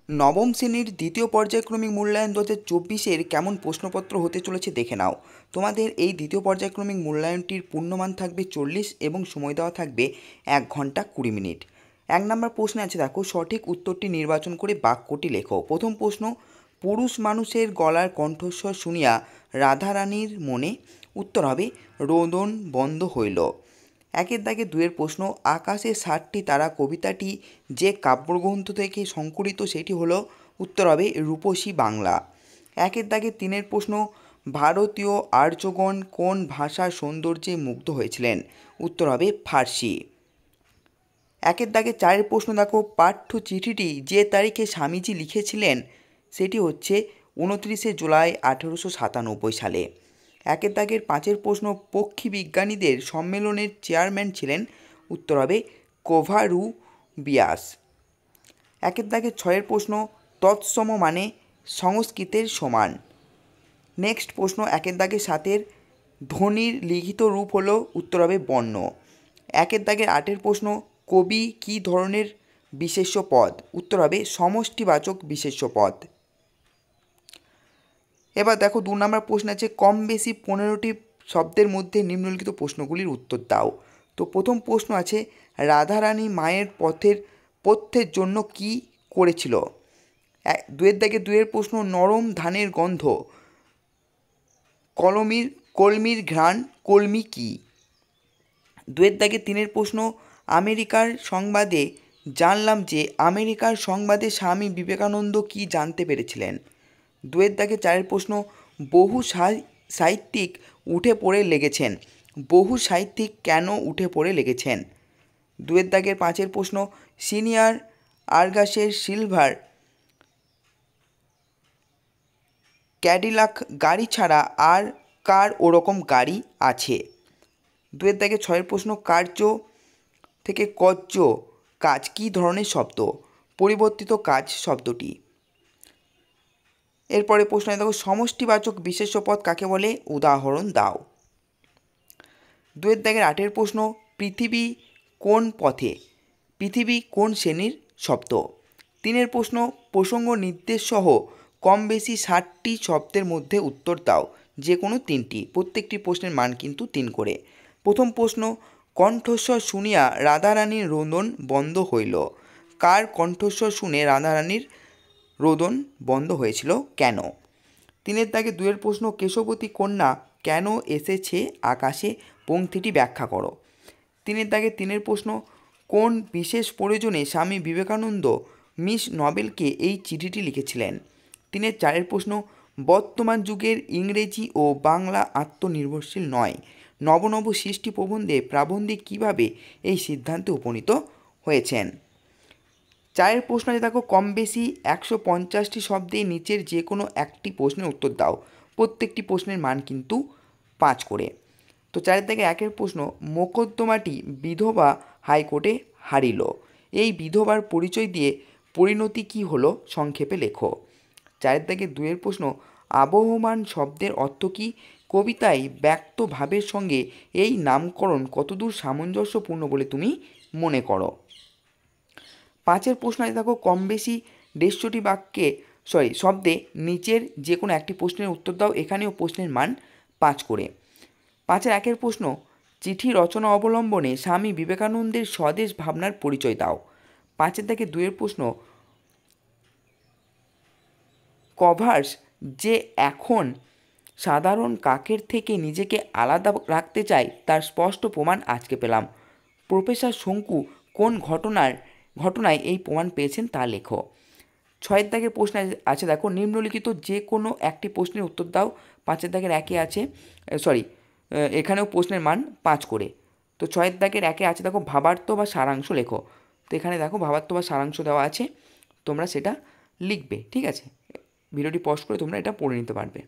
নবম শ্রেণীর দ্বিতীয় পর্যায়ক্রমিক মূল্যায়ন 2024-এর কেমন প্রশ্নপত্র হতে চলেছে দেখে নাও। তোমাদের এই দ্বিতীয় পর্যায়ক্রমিক মূল্যায়নটির পূর্ণমান থাকবে 40 এবং সময় দেওয়া থাকবে 1 ঘন্টা 20 মিনিট। 1 নম্বর প্রশ্নে আছে দেখো, সঠিক উত্তরটি নির্বাচন করে বাক্যটি লেখো। প্রথম প্রশ্ন, পুরুষ মানুষের গলার কণ্ঠস্বর শুনিয়া রাধারানীর মনে। উত্তর হবে রোদন বন্ধ হইল। 1-এর দাগে 2-এর প্রশ্ন, আকাশে 7টি তারা কবিতাটি যে কাব্যগ্রন্থ থেকে সংকলিত সেটি হলো। উত্তর হবে রূপসী বাংলা। 1-এর দাগে 3-এর প্রশ্ন, ভারতীয় আর্যগণ কোন ভাষার সৌন্দর্যে মুগ্ধ হয়েছিলেন। উত্তর হবে ফার্সি। 1-এর দাগে 4-এর প্রশ্ন দেখো, পাঠ্য চিঠিটি যে তারিখে স্বামীজি লিখেছিলেন সেটি হচ্ছে 29শে জুলাই 1897 সালে। 1-এর দাগের 5-এর প্রশ্ন, পক্ষী বিজ্ঞানীদের সম্মেলনের চেয়ারম্যান ছিলেন। উত্তর হবে কোভারুবিয়াস। 1-এর দাগের 6-এর প্রশ্ন, তৎসম মানে সংস্কৃতের সমান। নেক্সট প্রশ্ন 1-এর দাগের 7-এর, ধ্বনির লিখিত রূপ হলো। উত্তর হবে বর্ণ। 1-এর দাগের 8-এর প্রশ্ন, কবি কী ধরনের বিশেষ্য পদ। উত্তর হবে সমষ্টিবাচক বিশেষ্য পদ। এবার দেখো 2 নম্বর প্রশ্ন আছে, কম বেশি 15টি শব্দের মধ্যে নিম্নলিখিত প্রশ্নগুলির উত্তর দাও। তো প্রথম প্রশ্ন আছে, রাধারানী মায়ের পথ্যের জন্য কি করেছিল। 2-এর দাগে 2-এর প্রশ্ন, নরম ধানের গন্ধ, কলমির ঘ্রাণ, কলমি কি। 2-এর দাগে 3-এর প্রশ্ন, আমেরিকার সংবাদে জানলাম যে। আমেরিকার সংবাদে স্বামী বিবেকানন্দ কি জানতে পেরেছিলেন। 2-এর দাগে 4-এর প্রশ্ন, বহু সাহিত্যিক উঠে পড়ে লেগেছেন। বহু সাহিত্যিক কেন উঠে পড়ে লেগেছেন। 2-এর দাগের 5-এর প্রশ্ন, সিনিয়র আর্গাসের সিলভার ক্যাডিলাক গাড়ি ছাড়া আর কার ওরকম গাড়ি আছে। 2-এর দাগের 6-এর প্রশ্ন, কার্য থেকে কর্য কাজ কী ধরনের শব্দ। পরিবর্তিত কাজ শব্দটি। এরপরে প্রশ্ন দেখো, সমষ্টিবাচক বিশেষ্য পদ কাকে বলে, উদাহরণ দাও। 2-এর দাগের 8-এর প্রশ্ন, পৃথিবী কোন পথে। পৃথিবী কোন শ্রেণীর শব্দ। 3-এর প্রশ্ন, প্রসঙ্গ নির্দেশ সহ কম বেশি 60টি শব্দের মধ্যে উত্তর দাও, যে কোনো 3টি। প্রত্যেকটি প্রশ্নের মান কিন্তু 3 করে। প্রথম প্রশ্ন, কণ্ঠস্বর শুনিয়া রাধারানীর রোদন বন্ধ হইল। কার কণ্ঠস্বর শুনে রাধারানীর রোদন বন্ধ হয়েছিল, কেন। 3-এর দাগে 2-এর প্রশ্ন, কেশবতী কন্যা কেন এসেছে আকাশে, পংক্তিটি ব্যাখ্যা করো। 3-এর দাগে 3-এর প্রশ্ন, কোন বিশেষ প্রয়োজনে স্বামী বিবেকানন্দ মিস নোবেলকে এই চিঠিটি লিখেছিলেন। 3-এর 4-এর প্রশ্ন, বর্তমান যুগের ইংরেজি ও বাংলা আত্মনির্ভরশীল নয়। নব নব সৃষ্টি প্রবন্ধে প্রাবন্ধিক কীভাবে এই সিদ্ধান্তে উপনীত হয়েছেন। 4-এর প্রশ্ন আছে দেখো, কম বেশি 150টি শব্দে নিচের যে কোনো একটি প্রশ্নের উত্তর দাও। প্রত্যেকটি প্রশ্নের মান কিন্তু 5 করে। তো 4-এর দাগে 1-এর প্রশ্ন, মোকদ্দমাটি বিধবা হাইকোর্টে হারিল। এই বিধবার পরিচয় দিয়ে পরিণতি কী হলো, সংক্ষেপে লেখো। 4-এর দাগে 2-এর প্রশ্ন, আবহমান শব্দের অর্থ কী। কবিতায় ব্যক্ত ভাবের সঙ্গে এই নামকরণ কতদূর সামঞ্জস্যপূর্ণ বলে তুমি মনে করো। 5-এর প্রশ্ন আছে দেখো, কম বেশি 150টি শব্দে নিচের যে কোনো একটি প্রশ্নের উত্তর দাও। এখানেও প্রশ্নের মান 5 করে। 5-এর 1-এর প্রশ্ন, চিঠি রচনা অবলম্বনে স্বামী বিবেকানন্দের স্বদেশ ভাবনার পরিচয় দাও। 5-এর দাগে 2-এর প্রশ্ন, কভার্স যে এখন সাধারণ কাকের থেকে নিজেকে আলাদা রাখতে চায় তার স্পষ্ট প্রমাণ আজকে পেলাম। প্রফেসর শঙ্কু কোন ঘটনায় এই প্রমাণ পেয়েছেন তা লেখো। 6-এর দাগের প্রশ্ন আছে দেখো, নিম্নলিখিত যে কোনো একটি প্রশ্নের উত্তর দাও। 5-এর দাগের 1-এ আছে এখানেও প্রশ্নের মান 5 করে। তো 6-এর দাগের 1-এ আছে দেখো, ভাবার্থ বা সারাংশ লেখো। তো এখানে দেখো ভাবার্থ বা সারাংশ দেওয়া আছে, তোমরা সেটা লিখবে, ঠিক আছে। ভিডিওটি পজ করে তোমরা এটা পড়ে নিতে পারবে।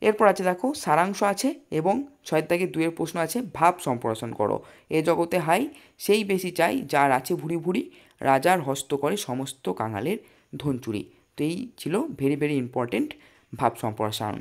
এরপর আছে দেখো সারাংশ আছে এবং 6-এর দাগের 2-এর প্রশ্ন আছে, ভাব সম্প্রসারণ করো। এ জগতে হাই সেই বেশি চাই, যার আছে ভুরি ভুরি, রাজার হস্ত করে সমস্ত কাঙালের ধন চুরি। তো এই ছিল ভেরি ভেরি ইম্পর্টেন্ট ভাব সম্প্রসারণ।